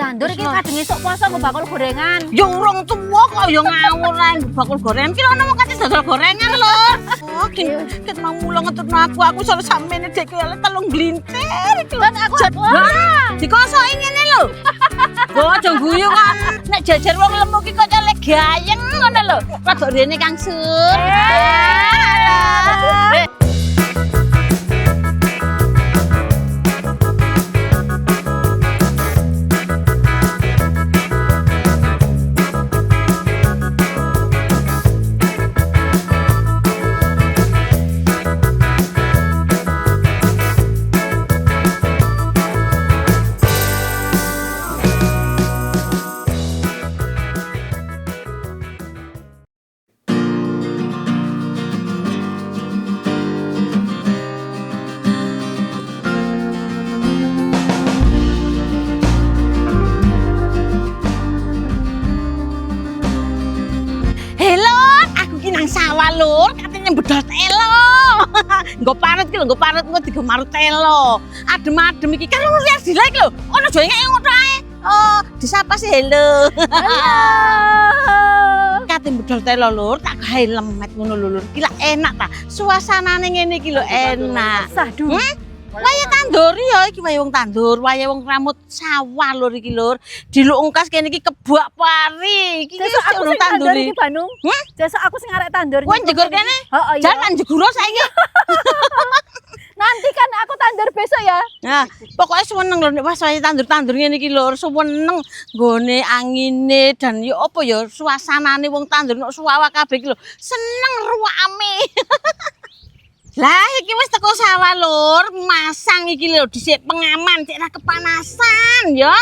Ditandur iki kadang esuk poso nggo bakul gorengan. Ya urung tuwa kok ya ngawur ae bakul gorengan ki ono wong kate dodol gorengan lho. Oh, ket mau mulang ngetutno aku soal sampeyan dek kaya telung glintir iki. Kan aku Dikosoki ngene lho. Go aja guyu kan. Nek jajar wong lemu ki kok celek gayeng ngono lho. Rada rene Kang Sur. Sawah lur, katanya bedol telo. Nggo parut ki lho, nggo parut engko digo marut telo. Adem-adem iki karo lihat dilek lho. Ono aja ngek ngono ae. Oh, disapa sih hello. Katanya bedol telo lur, tak gawe lemet ngono lho lur. Ki lak enak ta. Suasanane ngene iki lho enak. Saduh. Waya tandur ya iki waya wong tandur, waya wong ramut sawah lur iki lur. Diluk ungkas kene iki kebak pari. Iki Sesuk aku sing tandur iki Bandung. Sesuk aku sing arek tandur. Kowe njegur kene? Heeh. Jalan njeguro saiki. Nanti kan aku tandur besok ya. Nah, pokoknya seneng lho nek pas waya tandur-tandur ngene iki lur, seneng nggone angine dan ya apa ya suasanane wong tandur nek suwawah kabeh iki lho. Seneng ruame. Lah iki wis teko sawah lur, masang iki lho dhisik pengaman cek ra kepanasan ya.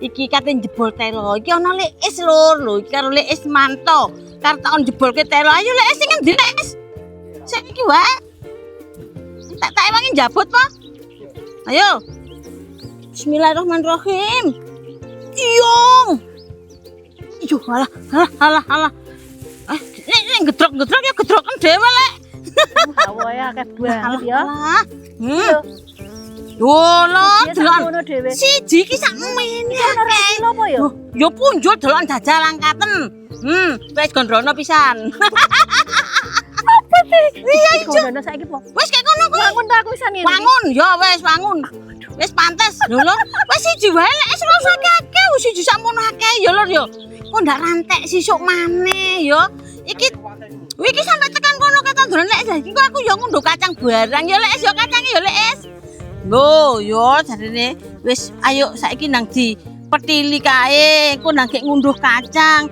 Iki kate jebol telo. Iki ana leis lur, lho iki karo leis manto. Karo takon jebolke telo. Ayo leis sing endi leis? Saiki wae. Tak ewangi njabut po. Ayo. Bismillahirrahmanirrahim. Iyong. Iyo halah. Nek gedrok-gedrok ya gedroken dhewe lek. Hawae akeh banget ya. Lho, delon. Dhewe. Siji iki sak mene. Ono kilo apa ya? Ya punjul delon jajal angkaten. Wis gondrono pisan. Apa sih? Iya ijo. Gondono saiki po. Wis kaya ngono kuwi. Wangun ta aku pisan ngene. Wangun, ya wis wangun. Wis pantes. Lho lho, wis siji wae lek wis ora usah akeh, wis siji sakmono akeh ya lur ya. Kok ndak rantek sisuk maneh ya. Iki sampe tekan kono ketanduran lek saiki kok aku ya ngundhuh kacang barang ya lek ya kacange ya lek. Lho, yo jarene wis ayo saiki nang di petili kae, engko nang gek ngunduh kacang.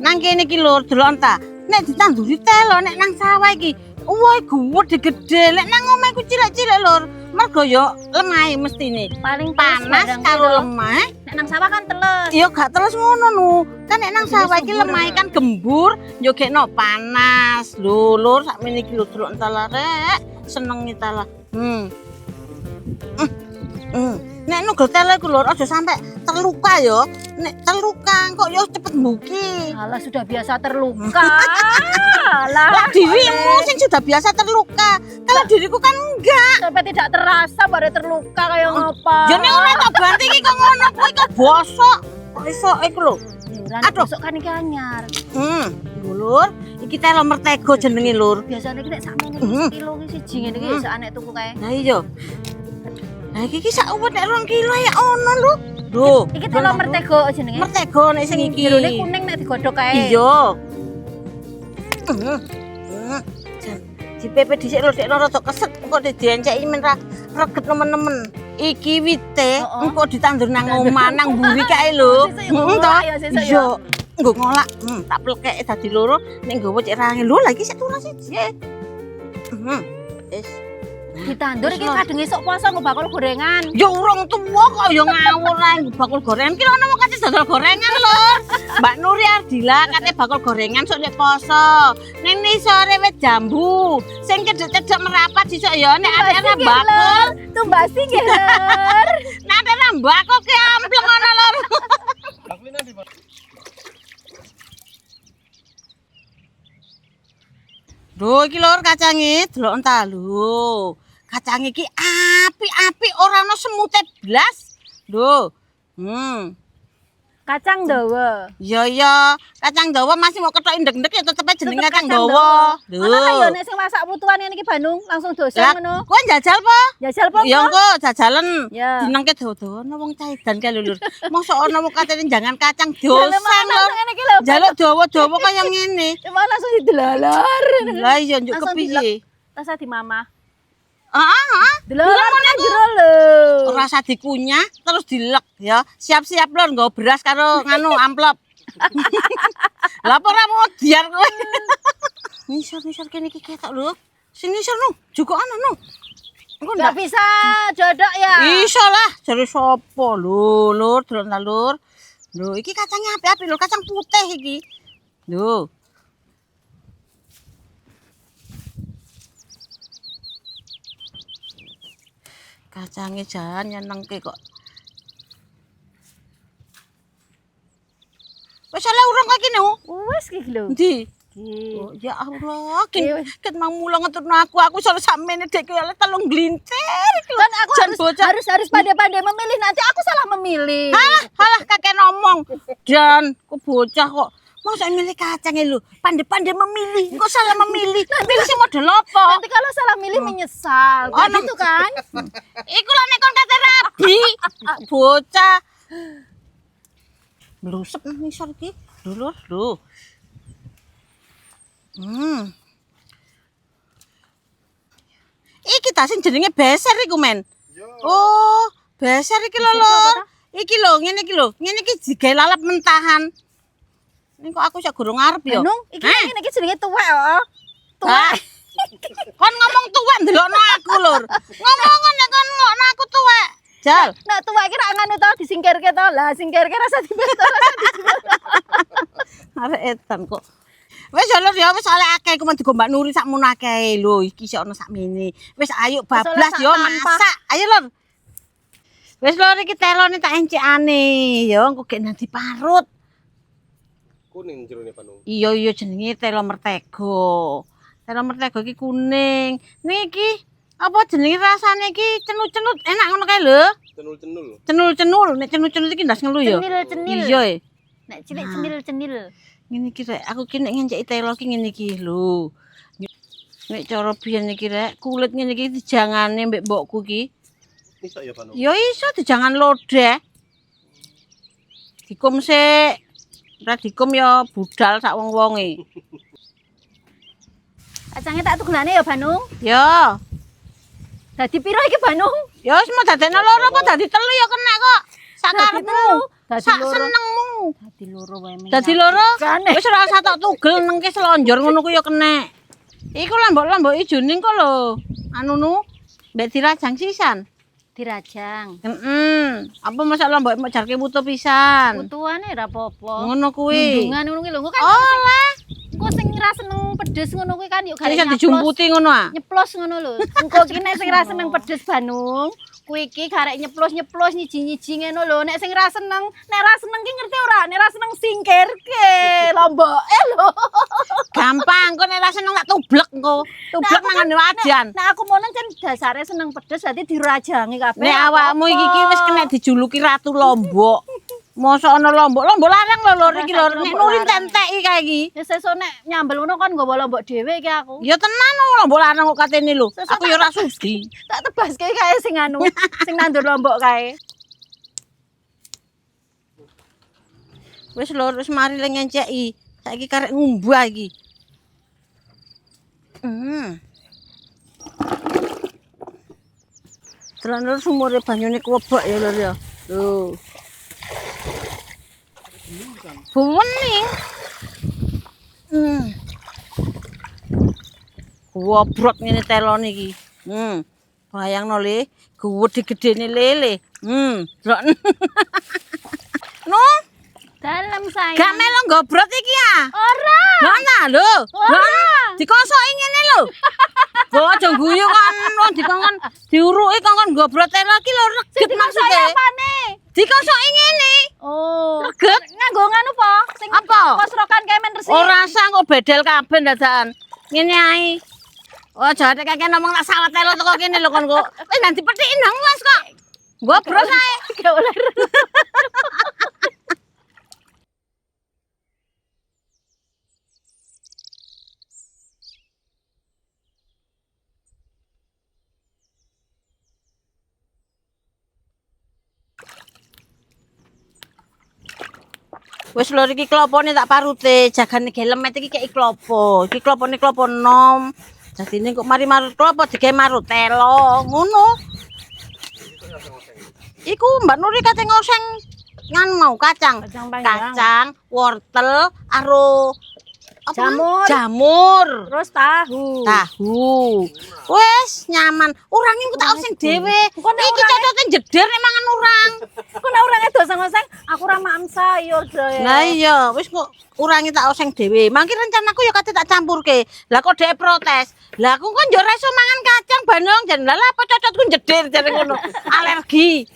Nang kene iki lur, delok ta. Nek ditanduri telo nek nang sawah iki, wah gede. Lek nang omahku cilik-cilik lur. Mergo yo lemah mestine. Paling Panas karo lemah. Nek nang sawah kan teles. Iya gak terus ngono nu. Kan nek nang sawah iki lemah kan gembur, yo gekno panas. Lho lur sakmene iki lho delok entar rek. Seneng ta lah. Nek nugel tele ku lur aja sampe terluka yo. Nek terluka kok yo cepet mbuki. Alah sudah biasa terluka. Lah Dirimu sing sudah biasa terluka. Kalau diriku kan enggak. sampai tidak terasa baru terluka kayak ngapa. Jane ora tak banti iki kok ngono kuwi kok bosok. Kok iso iku lho. Aduh, besok kan iki anyar. Lur, iki telo mertego jenenge lur. Biasane iki nek sakmene iki kilo iki siji ngene iki sak anek tuku kae. Lah iya. Lah iki sak uwet nek 2 kilo ya ono lho. Lho, iki telo mertego jenenge. Mertego nek sing iki. Jerone kuning nek digodhog kae. Iya. Di pepe dhisik lho dek rada keset engko dienceki men ra reget nemen-nemen. Iki wite engko ditandur nang omah nang mburi kae lho. Iya. Nggo ngolak, tak plekeke dadi loro nek nggawa cek range. Lho, lah iki sik turun siji. Wis. Ditandur iki kadang esuk poso nggo bakul gorengan. Ya urung tuwa kok ya ngawur ae bakul gorengan. Ki ono wong kate dodol gorengan lho. Mbak Nuri Ardila kate bakul gorengan sok nek poso. Ning sore wit jambu. Sing cedhek-cedhek merapat sisuk ya nek ada bakul. Tumbasi nggih, Lur. Nek ada bakul ki ampleng ana lur. Bakule nanti, Pak. Lho iki lur kacange delok ta lho. Kacange iki apik-apik ora ana semute blas. Lho. Kacang dawa. Iya, kacang dawa masih mau ketok indek-indek ya tetep aja jeneng kacang dawa. Lho. Ana ta yo nek sing masak putuan ngene iki Bandung langsung dosen ngono. Kowe njajal po? Jajal po. Ya engko jajalen. Ya. Jenengke dawa-dawa ana wong caidan kae lho lur. Mosok ana wong katene jangan kacang dosen lho. Ngene iki lho. Jaluk dawa-dawa kaya ngene. Cuma langsung didelalor. Lah iya njuk kepiye? Rasa di mama. Heeh. Delok nang jero lho. Ora usah dikunyah terus dilek ya. Siap-siap lho nggo beras karo nganu amplop. Lah apa ora mau diar kowe. Nisor-nisor kene iki ketok lho. Sing nisor no, juga ana no. Engko Nggak bisa jodok ya. Iso lah, jare sapa lho, Lur, delok ta Lur. Lho, iki kacangnya apik-apik lho, kacang putih iki. Lho. Kacangnya jan nyenengke kok. Wis oleh urung kok kene. Wes iki lho. Endi? Iki. Oh, ya Allah, ket mang mulang ngeturno aku soal sakmene dek oleh telung glintir iki. Kan aku Jan bocah. harus pandai-pandai memilih, nanti aku salah memilih. Halah kakek ngomong. Dan kok bocah kok masa milih kacang lho, pandai-pandai memilih. Kok salah memilih? Pilih sing model apa? Nanti kalau salah milih menyesal. Oh, Gitu kan? Iku lho nek kon kate rabi. Bocah. Blusep nang ngisor iki. Lho lho. Iki ta sing jenenge beser iku men. Oh, beser iki lho lho. Iki lho ngene iki lho. Ngene iki digawe lalap mentahan. Ini kok aku sak gorong ngarep ya. Nung, iki jenenge tuwek kok. Tuwek. Kon ngomong tuwek ndelokno aku lur. Ngomong nek kon ngokno aku tuwek. Jal. Nek tuwek iki ra nganu to disingkirke to. Lah singkirke rasa dibeto rasa dijual. Arek edan kok. Wis ya lur ya wis oleh akeh ku men digombak nuri sakmono akeh lho. Iki sik ana sakmene. Wis ayo bablas yo masak. Ayo lur. Wis lur iki telone tak encekane ya engko gek nang diparut. Kuning jerone Panung. Iya jenenge telo mertego. Telo mertego iki kuning. Niki apa jenenge rasane iki cenut-cenut enak ngono kae lho. Cenul-cenul. Cenul-cenul, nek cenul-cenul iki ndas ngelu ya. Cenil-cenil. Iya. Nek cilik cenil-cenil. Ngene iki rek, aku ki nek ngenceki telo ki ngene iki lho. Nek cara biyen iki rek, kulit ngene iki dijangane mbek mbokku ki. Iso ya Panung. Ya iso dijangan lodeh. Dikum sik. Ora dikum ya budal sak wong-wonge. Kacangnya tak tugelane ya Bandung. Ya. Dadi piro iki Bandung? Ya wis mau dadekno loro apa dadi telu ya kena kok. Sakarepmu. Sak senengmu. Dadi loro wae men. Dadi loro. Wis ora usah tak tugel nengke selonjor ngono ku ya kena. Iku lombok-lombok ijone kok lho. Anu nu mbek dirajang sisan. Dirajang. Apa masak lombok mau jarke putu pisan. Putuane ra apa-apa. Ngono kuwi. Bendungan ngono kuwi lho. Engko kan Oleh. engko sing ra seneng pedes ngono kuwi kan yuk Kan iso dijumputi ngono ah. nyeplos ngono lho. Engko ki nek sing ra seneng pedes Bandung, kuwi iki karek nyeplos-nyeplos nyiji-nyiji ngono lho. Nek sing ra seneng, nek ra seneng ki ngerti ora? Nek ra seneng singkirke lomboke lho. Gampang, kok nek ra seneng tak tublek engko. Tublek nang wajan. Nek aku mono kan dasare seneng pedes dadi dirajangi kabeh. Nek awakmu iki wis kena dijuluki ratu lombok. Mosok ana lombok larang lho lur iki lho. Nek nurin tenteki kae iki. Ya sesuk nek nyambel ngono kan nggawa lombok dhewe iki aku. Ya tenan lombok larang kok katene lho. Aku ya ora sudi. Tak tebaske kae sing anu, sing nandur lombok kae. Wis lur wis mari le ngenceki. Saiki karek ngumbah iki. Terus sumure banyune kuwebak ya lur ya. Lho. Buwening. Wobrok ngene telone iki. Bayangno le, gedhe-gedhene lele. Delok. No, Dalem sayang. gak melo ngobrot iki ya. Ora. Mana lho? Ora. Dikosoki ngene lho. Kok aja guyu kan dikongkon diuruki kongkon ngobrot telo iki lho reget maksude. Apane? Dikosoki ngene. Oh. Reget. Nganggo nganu po? Sing Apa? kosrokan kae men resik. Ora usah kok bedel kabeh dadakan. Ngene ae. Oh, jare kakek ngomong tak sawat telo teko kene lho kon kok. Wis nanti pethikin nang Mas kok. Gobros ae. Gak ular. Wis lho iki klopone tak parute, jagane gelemet iki kek klopo. Iki klopone klopo nom. Dadine kok mari marut klopo digawe marut telo, ngono. Iku Mbak Nuri kate ngoseng ngan mau kacang. Kacang panjang. Kacang, wortel, aro apa? Jamur. Jamur. Terus tahu. Tahu. Wes nyaman. Urange ku tak oseng dhewe. Iki cocote jeder nek mangan urang. Kok nek urang edo ngoseng, aku ora makan sayur, Dre. Lah iya, wis kok urange tak oseng dhewe. Mangki rencanaku ya kate tak campurke. Lah kok dhek protes. Lah aku kan yo ora iso mangan kacang Banong. Jan lah apa cocotku jeder jare ngono. Alergi.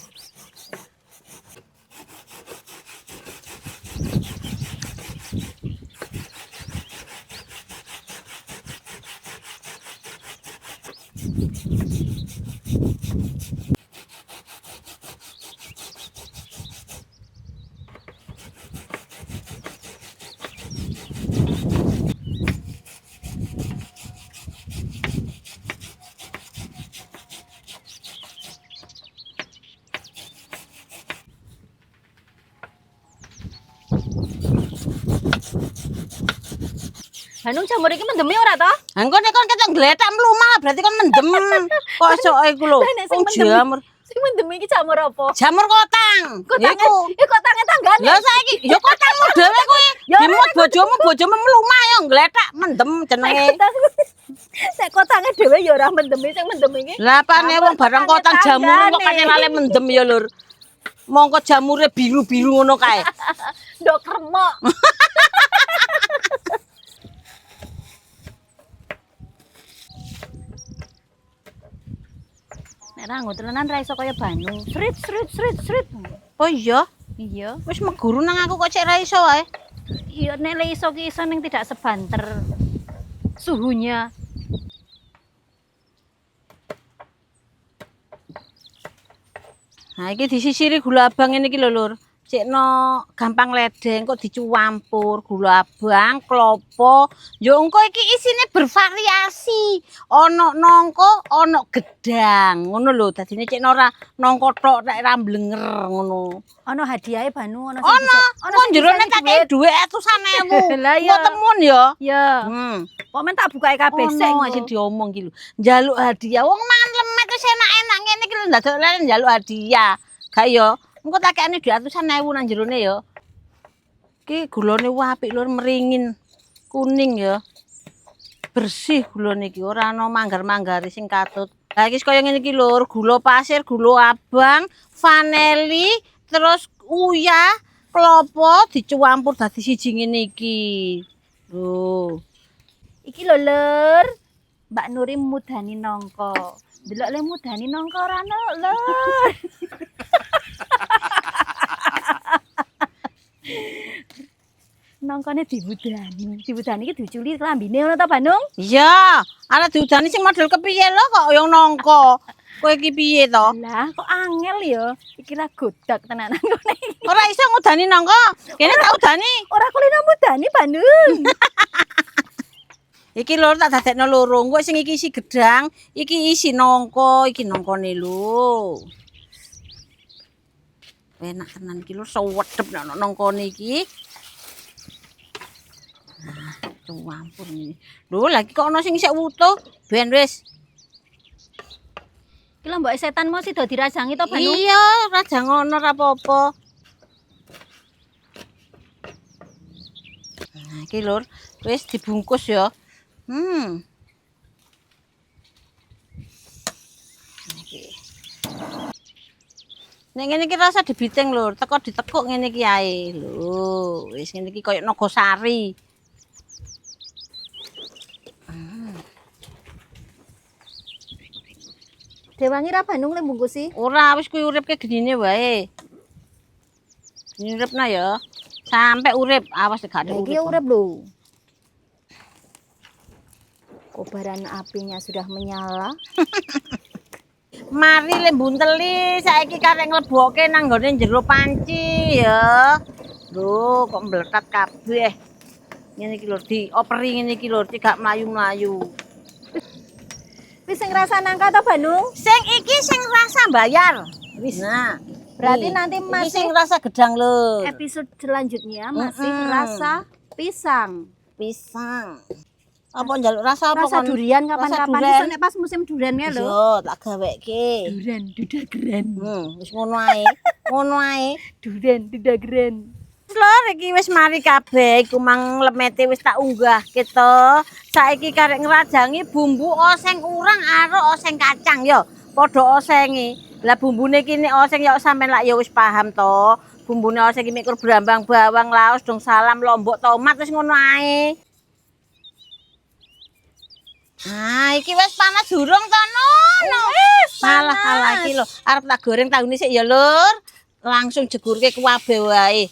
Banung jamur iki mendemi ora to? Engko nek kon ketok gletak mlumah berarti kon mendem. Kok iso iku lho. Lah, nek sing Wong mendem. jamur. Sing mendemi iki jamur apa? Jamur kotang. Kotange, kotange tanggane. Lah saiki ya kotangmu dhewe kuwi. Dimut bojomu mlumah ya gletak mendem jenenge. Nek kotange dhewe ya ora mendemi, sing mendemi iki. Lah apane wong barang kotang jamur kok kaya lale mendem ya lur. Mongko jamure biru-biru ngono kae. Ndok remok. Nek ranggo tenan ra iso kaya Banung. Srit. Oh iya, Iya. wis meguru nang aku kok cek ra iso wae. Iya nek le iso ki iso ning tidak sebanter suhunya. Nah iki disisiri gula abang ini iki lho lur. Cikno gampang ledeng kok dicuampur gula abang, klopo. Ya engko iki isine bervariasi. Ono nangka, ono gedang. Ngono lho, dadine cikno ora nangka tok nek ra blenger ngono. Ono hadiahe Banu, ono Ono, kok jerone tak kei dhuwit atusan ewu. Lah iya. Kok temun ya. Ya, komen tak bukae kabeh sik. Ono sing diomong iki lho. Njaluk hadiah. Wong mangan lemet wis enak-enak ngene iki lho ndadekne njaluk hadiah. Gak ya. Engko tak kene dhuwit atusan ewu nang jerone ya. Iki gulane apik lur meringin. Kuning ya. Bersih gulane iki ora ana manggar-manggari sing katut. Lah iki kaya ngene iki lur, gula pasir, gula abang, vanili, terus uyah, klopo dicampur dadi siji ngene iki. Lho. Iki lho Lur, Mbak Nuri mudani nangka. Delok le mudani nangka ora ono Lur. Nangkane dibudani. Dibudani iki diculi klambine ngono ta Banung? Iya, arek diudani sing model kepiye lho kok yang nangka. Kowe iki piye to? Lah kok angel ya. Iki lah godak tenanan ngene iki. Ora iso ngudani nangka. Kene tak udani. Ora kulino mudani Banung. Iki lho tak dadekno loro. Engko sing iki isi gedang, iki isi nangka, iki nangkane lho. Enak tenan iki lho, sewedep nek nangkane iki. Nah, campur ini. Lho, lagi kok ana sing isih wutuh. Ben wis. Iki lho mbok setan mau sida dirajangi to Banung? Iya, rajang ngono ora apa-apa. Nah, iki lur, wis dibungkus ya. Iki. Nek ngene iki rasa dibiting lur, teko ditekuk ngene iki ae. Lho, wis ngene iki koyo Nogosari. Dewangi ra Banung le bungkusi. Ora wis kuwi uripke genine wae. Uripna ya. Sampai urip, awas gak ada Iki urip. urip lho. Kobaran apinya sudah menyala. Mari le bunteli saiki karek nglebokke nang nggone jero panci ya. Lho, kok mbletat kabeh. Ngene iki lho dioperi ngene iki lho, gak mlayu-mlayu. Wis sing rasa nangka to Bandung? Sing iki sing rasa bayar. Wis. Nah, Berarti iki. nanti Iki masih sing rasa gedang lho. episode selanjutnya masih Mm-mm. rasa pisang. Pisang. Apa njaluk rasa apa Rasa kon? durian Rasa kapan-kapan durian. nek pas musim duriannya lho. Yo, tak gaweke. Durian, dudagren. Wis ngono ae. Ngono ae. Durian, dudagren. Lor iki wis mari kabeh iku mang lemete wis tak unggah gitu. Saiki karek ngrajangi bumbu oseng urang karo oseng kacang yo. Padha osengi. Lah bumbune iki nek oseng yo sampean lak yo wis paham to. Bumbune oseng iki mikur brambang bawang laos dong salam lombok tomat wis ngono ae. Nah, iki wis panas durung to nono. Salah salah iki lho. Arep tak goreng tahune sik ya, Lur. Langsung jegurke kuwabe wae.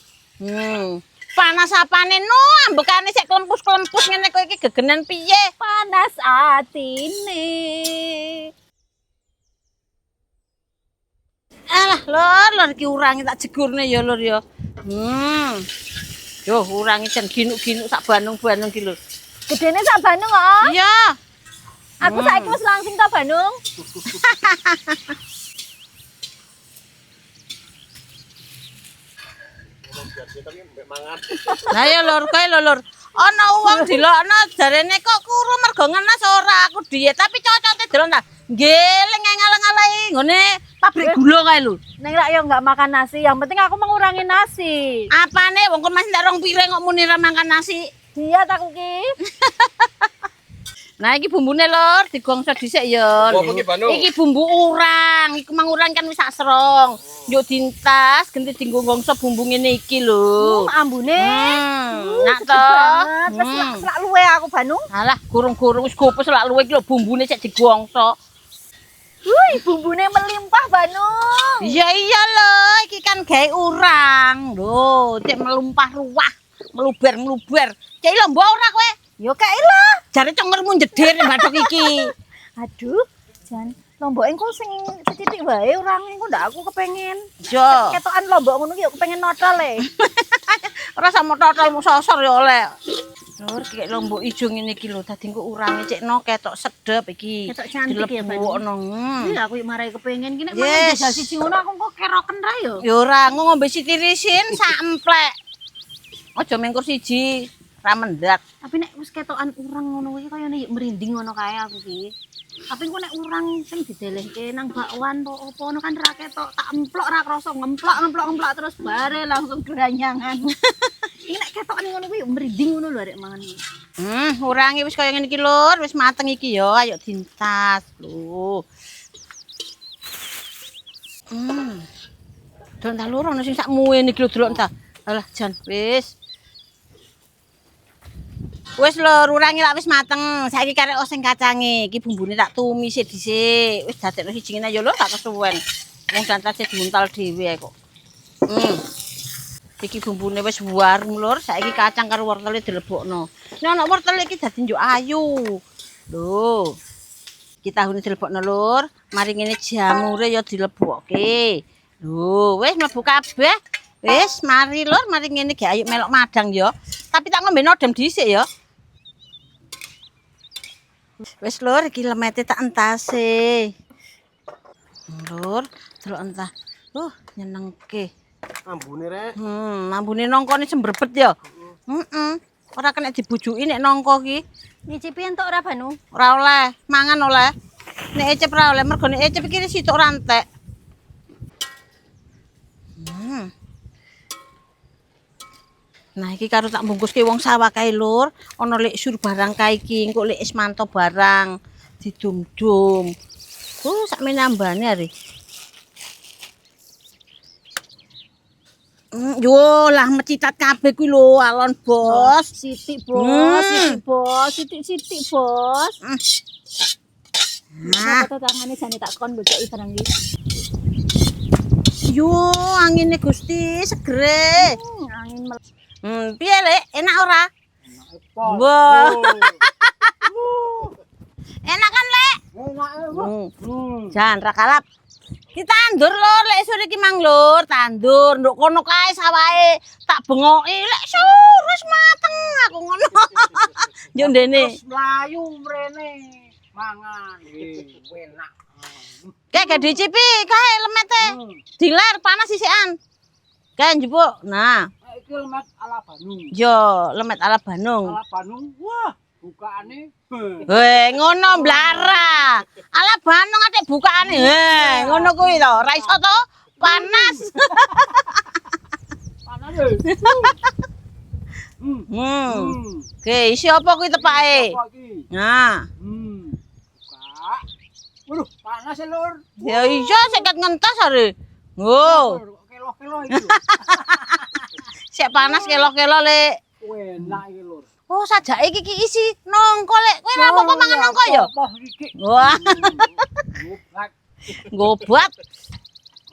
Panas apane no, ambekane sik klempus-klempus ngene kowe iki gegenen piye? Panas atine. Alah, Lur iki urangi tak jegurne ya, Lur ya. Yo, urangi jan ginuk-ginuk sak Bandung-Bandung iki lho. Gedene sak Bandung kok. Iya. Aku saiki wis langsung ke Bandung. Tapi mbek mangan. Lah ya Lur, kowe lho Lur. Ana wong dilokno jarene kok kuru mergo ngenes ora aku diet tapi cocote delok ta. Ngeling ngalang-alangi ngene pabrik gula kae lho. Neng rak yo enggak makan nasi, yang penting aku mengurangi nasi. Apane wong kon masih ndak rong piring kok muni ra makan nasi. Diet aku ki. Nah iki bumbune Lur, digongso dhisik ya. Apa iki, Bandung? Iki bumbu urang, iku mang urang kan wis sak serong. Yo dintas genti dinggo gongso bumbu ngene iki lho. Ambune. Nak Sedep to. banget. Wis selak luwe aku Bandung. Alah, gurung-gurung wis gopes lak luwe iki lho bumbune sik digongso. Wih, bumbune melimpah Bandung. Iya iya lho, iki kan gawe urang. Lho, cek melumpah ruah, meluber-meluber. Cek lho mbok ora kowe? Yo kae lah. Jare cengermu jedir bathok iki. Aduh, jan lombok engko sing setitik wae urang engko ndak aku kepengen. Yo. Ketokan lombok ngono ki yo kepengen notol e. Ora sama totolmu sosor ya oleh. Lur, kayak lombok ijo ngene iki lho, dadi engko urange cekno ketok sedep iki. Ketok cantik ya, Bang. Dilebokno. Iya aku marai kepengen ki nek Yes. mangan jajal siji ngono aku kok keroken ra yo. Ya ora ngombe sitirisin sak emplek. Aja mengkur siji, ra mendak. Tapi nek wis ketokan urang ngono kuwi kaya nek merinding ngono kae aku ki. Tapi engko nek urang sing didelehke nang bakwan to opo ngono kan ra ketok, tak emplok ra krasa ngemplok terus bare langsung geranyangan. Iki nek ketokan ngono kuwi merinding ngono lho arek mangan. Urangi wis kaya ngene iki Lur, wis mateng iki ya, ayo dintas lho. Delok ta Lur, ono sing sak muwen iki lho delok ta. Alah jan wis. Wis Lur, urangi lak wis mateng. Saiki karek oseng kacange. Iki bumbune tak tumis dhisik. Wis dadekno siji ngene ya Lur, gak kesuwen. Wong dantase diuntal dhewe ae kok. Iki bumbune wis warm Lur, saiki kacang karo wortele dilebokno. Nek ana wortel iki dadi njuk ayu. Lho. Iki tahune dilebokno Lur, mari ngene jamure ya dilebokke. Lho, wis mlebu kabeh. Wis mari Lur, mari ngene ge ayo melok madang ya. Tapi tak ngombe nodem dhisik ya. Wis Lur, iki lemete tak entase. Lur, delok entah. Nyenengke. Ambune rek. Ambune nongkone sembrebet ya. Ora kena dibujuki nek nongko ki. Nyicipi entuk ora Banu? Ora oleh, mangan oleh. Nek ecep ora oleh, mergo nek ecep iki sitok rantek. Nah iki karo tak bungkuske wong sawah kae Lur, ana lek sur barang kae iki, engko lek ismanto barang didum-dum. Sakmene ambane are. Yo lah mecitat kabeh kuwi lho alon bos. Sitik bos, sitik bos, sitik bos. Nah, Foto tangane jane tak kon bojoki barang iki. yo angine Gusti segere. Angin Piye Lek, enak ora? Wah. Enak kan, Lek? Enak Jan ra kalap. Ki tandur lur, lek sore iki mang lur, tandur nduk kono kae sawahe tak bengoki lek wis mateng aku ngono. Yo ndene. mlayu mrene mangan. Enak. Kayak dicipi kae lemete. Diler panas sisikan. Kae njupuk. Nah, Iki lemet ala Bandung. yo lemet ala Bandung. Ala Bandung. Wah, bukaane. Heh, ngono blara. Ala Bandung ate bukaane. Heh, ngono kuwi to. Ra iso to? Panas. Panas lho. Oke, isi apa kuwi tepake? Apa iki? Nah, Buka. Waduh, panas ya, Lur. ya iya seket ngentos are. Oh, Kelo-kelo iki. sik panas kelo-kelo lek. Enak iki, Lur. Oh, sajake iki isi nongko lek. Kowe ora apa mangan nongko ya? Apa iki? Wah, Buka. gobat.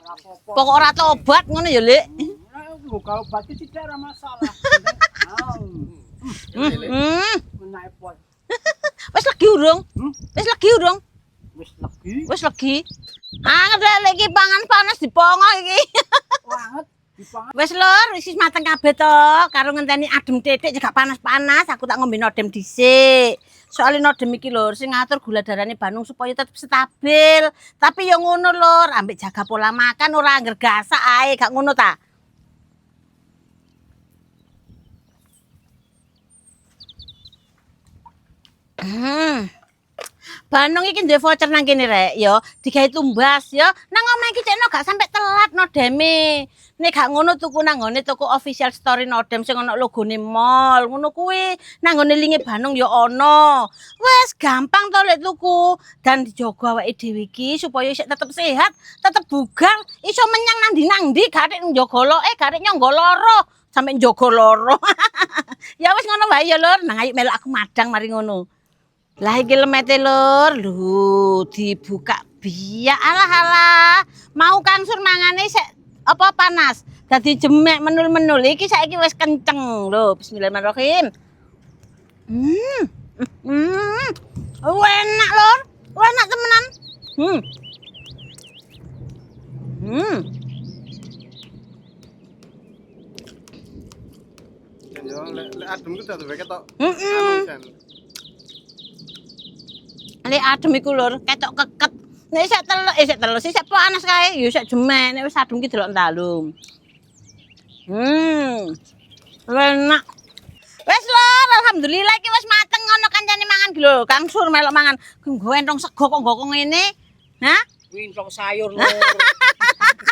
Ora apa-apa. Pokok ora tobat ngono ya, Lek. Nah, kalau batu tidak ada masalah. Menaik pot. Wis legi urung? Wis legi urung? Wis lagi. Wis legi. Anget lek iki pangan panas dipongo iki. Banget. Dipangan. Wis lur, wis mateng kabeh to. Karo ngenteni adem titik juga panas-panas, aku tak ngombe nodem dhisik. Soale nodem iki lur, sing ngatur gula darane Bandung supaya tetep stabil. Tapi yo ngono lur, ambek jaga pola makan ora angger gasak ae, gak ngono ta? Bandung iki ndek voucher nang kene rek ya, digawe tumbas ya. Nang omah iki cekno gak sampe telat nodeme. Nek gak ngono tuku nang ngone toko official story nodem sing ana logone mall, ngono kuwi. Nang ngone linge Bandung ya ana. Wes gampang to lek tuku dan dijogo awake dhewe iki supaya isih tetep sehat, tetep bugar, iso menyang nang ndi gak arek njogo loke, gak arek nyangga lara, sampe njogo lara. Ya wis ngono wae ya lur, nang ayo melok aku madang mari ngono. Lah iki lemete lur, lho dibuka biak alah mau Kang Sur mangane sik apa panas. Dadi jemek menul-menul iki saiki wis kenceng lho. Bismillahirrahmanirrahim. Enak lur. Enak temenan. Yo lek adem ku dadi ketok. Lek adem iku lur, ketok keket. Nek sik telus, sik panas kae, ya sik jemek. Nek wis adem ki delok ndalung. Enak. Wes lur, alhamdulillah iki wis mateng ngono kancane mangan ki lho. Kang Sur melok mangan. Nggo entong sego kok nggo ngene. Hah? Wintong sayur, Lur.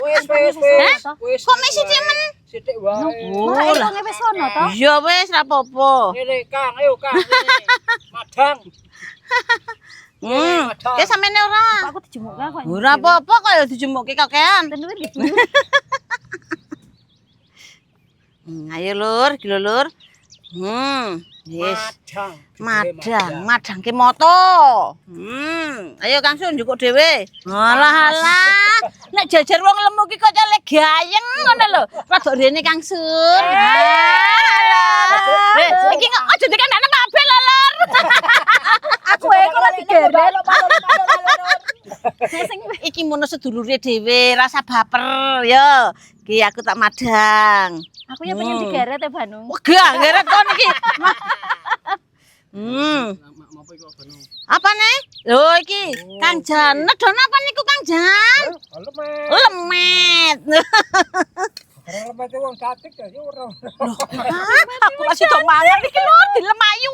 Wis. Kok mesti cemen? Sithik wae. Ora elonge wis ono to. Iya wis ra apa-apa. Ngene, Kang, ayo Kang. Ngene. Madang. Ya sampeyan ora. Aku dijemuk kok. Ora apa-apa kok ya dijemukke kakean. Tenan iki. Ayo lur, iki lho lur. Yes. Madang ki moto. Ayo Kang Sun njukuk dhewe. Alah. Nek jajar wong lemu ki kok celek gayeng ngono lho. Rada rene Kang Sun. Alah. Iki kok aja dikandakne kabeh lho lur. Aku kok lagi digeret. Iki mono sedulure dhewe, rasa baper ya. Ki aku tak madang. Aku ya pengen digeret ya Bandung. Wegah geret kon iki. Apa iku Bandung? Apa nih? Loh iki Kang Jan. Nedon apa niku Kang Jan? Lemet. Karena lemet wong cantik ya ora. Aku masih tok mangan iki lur dilemayu.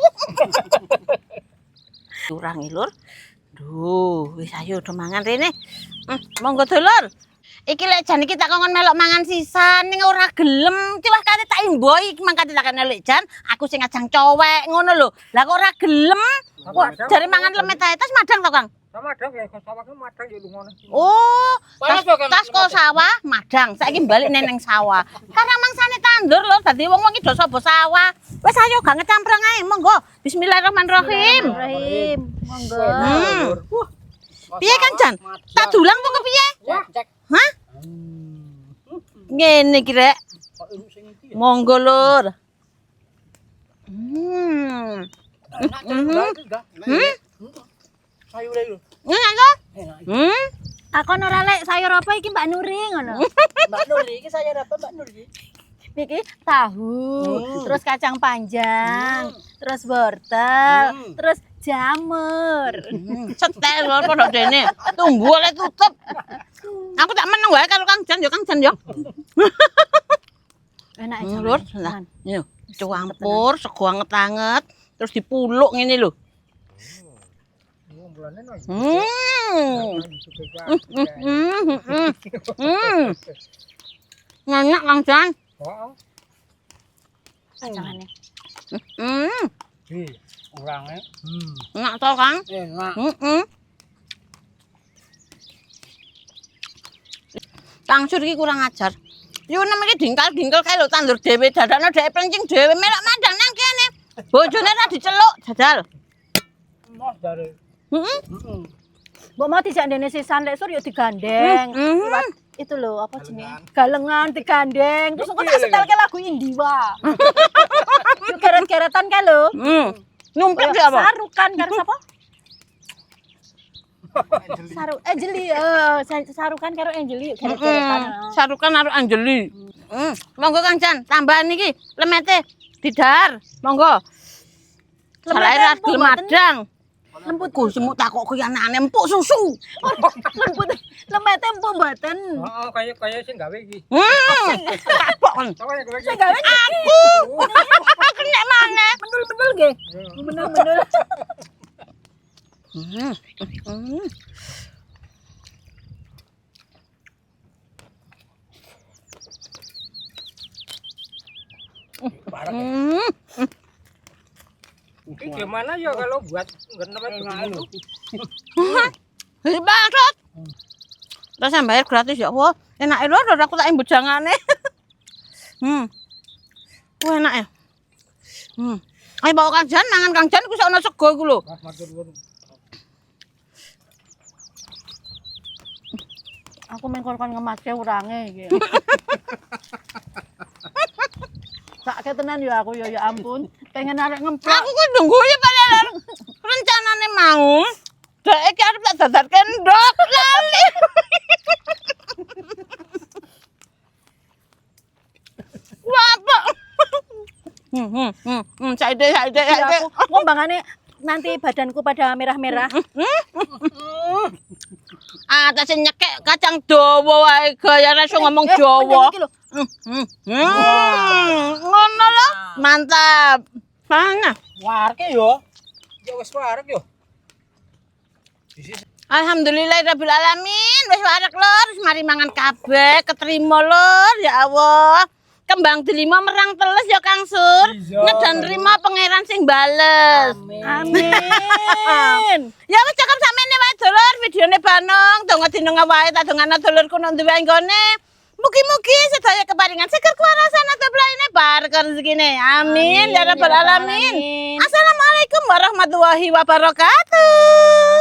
Kurang lur. Duh, wis ayo do mangan rene. Monggo dulur. Iki lek jan iki tak kongon melok mangan sisan ning ora gelem. Ciwah kate tak imboi iki mangkate tak lek jan, aku sing ngajang cowek ngono lho. Lah kok ora gelem? Wah, jare mangan lemet ae tas madang to, Kang? Sama madang ya, sawah ku madang ya lungono. Oh, Panas to, Kang? tas kok sawah madang. Saiki balik neneng sawah. Karena mangsane tandur lho, dadi wong-wong iki do sapa sawah. Wis ayo gak ngecampreng ae, monggo. Bismillahirrahmanirrahim. Ibrahim, monggo. Piye Kang Jan? Tak dulang to kepiye? Cek. Hah? Ngene iki rek. Kok ini sing iki ya? Monggo lur. Enak cek enggak itu enggak. sayure lho. Enak to? Enak. Takon ora lek sayur apa iki Mbak Nuri ngono. Mbak Nur iki sayur apa Mbak Nur iki? Iki tahu, terus kacang panjang, terus wortel, terus jamur. Setel lho padha dene. Tunggu oleh tutup. Aku tak meneng wae karo Kang Jan yo. Enak Lur, lah. Yo, campur sego anget-anget terus dipuluk ngene lho. Wong bulane no. Nyanyak Kang Jan. Heeh. Kacangane. Di orangnya. Enak to, Kang? Enak. Kang Sur iki kurang ajar. Yo nemene dingkal-dingkal kae lho tandur dhewe, dadakno dhewe plencing dhewe, melok madang nang kene. Bojone ra diceluk, jajal. Mas dari. Mbok mau dijak ndene sisan lek sur yo digandeng. Liwat itu loh apa jenenge? Galengan digandeng. Terus aku tak setelke lagu Indiwa. Yo geret-geretan kae lho. Numplek ya apa? Sarukan karo sapa? Angeli, sarukan karo Angeli geret-geretan. Sarukan karo Anjeli. Monggo Kang Jan, tambahan iki lemete didar. Monggo. Salahe ra gelem madang. Lembut Ku semut takok ku anane empuk susu. lembut lemete empuk mboten. Heeh, kaya sing gawe iki. Kapok kan. Kaya gawe iki. Sing gawe Aku. Kena maneh. mendul-mendul nggih. Mendul-mendul. Ini gimana ya kalau buat ngenep begini? Banget. Terus bayar gratis ya Allah. Enak lho aku tak embojangane. Wah enak ya. Ayo bawa Kang Jan, mangan Kang Jan iku sak ono sego iku lho. Mas matur nuwun. Aku mengkon ngematke urange iki. Tak ketenan yo aku yo ya ampun. Pengen arek ngemplok. Aku ku nunggu ya padahal rencanane mau. Dek iki arep tak dadarke ndok lali. Wapok. Saide. Aku ngombangane nanti badanku pada merah-merah. Atase nyekek kacang dawa wae gayane iso ngomong Jawa. Iki lho. Ngono lho, mantap. Mana? Warke yo. Ya wis warek yo. Alhamdulillahirabbil alamin. Wis warek lur, wis mari mangan kabeh, ketrima lur, ya Allah. Kembang delima merang teles ya Kang Sur. Ngedan rima pangeran sing bales. Amin. Ya wis cakep sampeyan wae dulur, videone Banong, donga dinenga wae tak dongana dulurku nang duwe anggone. Mugi-mugi sedaya keparingan seger kuwarasan atau belaine bareng rezekine. Amin ya rabbal alamin. Assalamualaikum warahmatullahi wabarakatuh.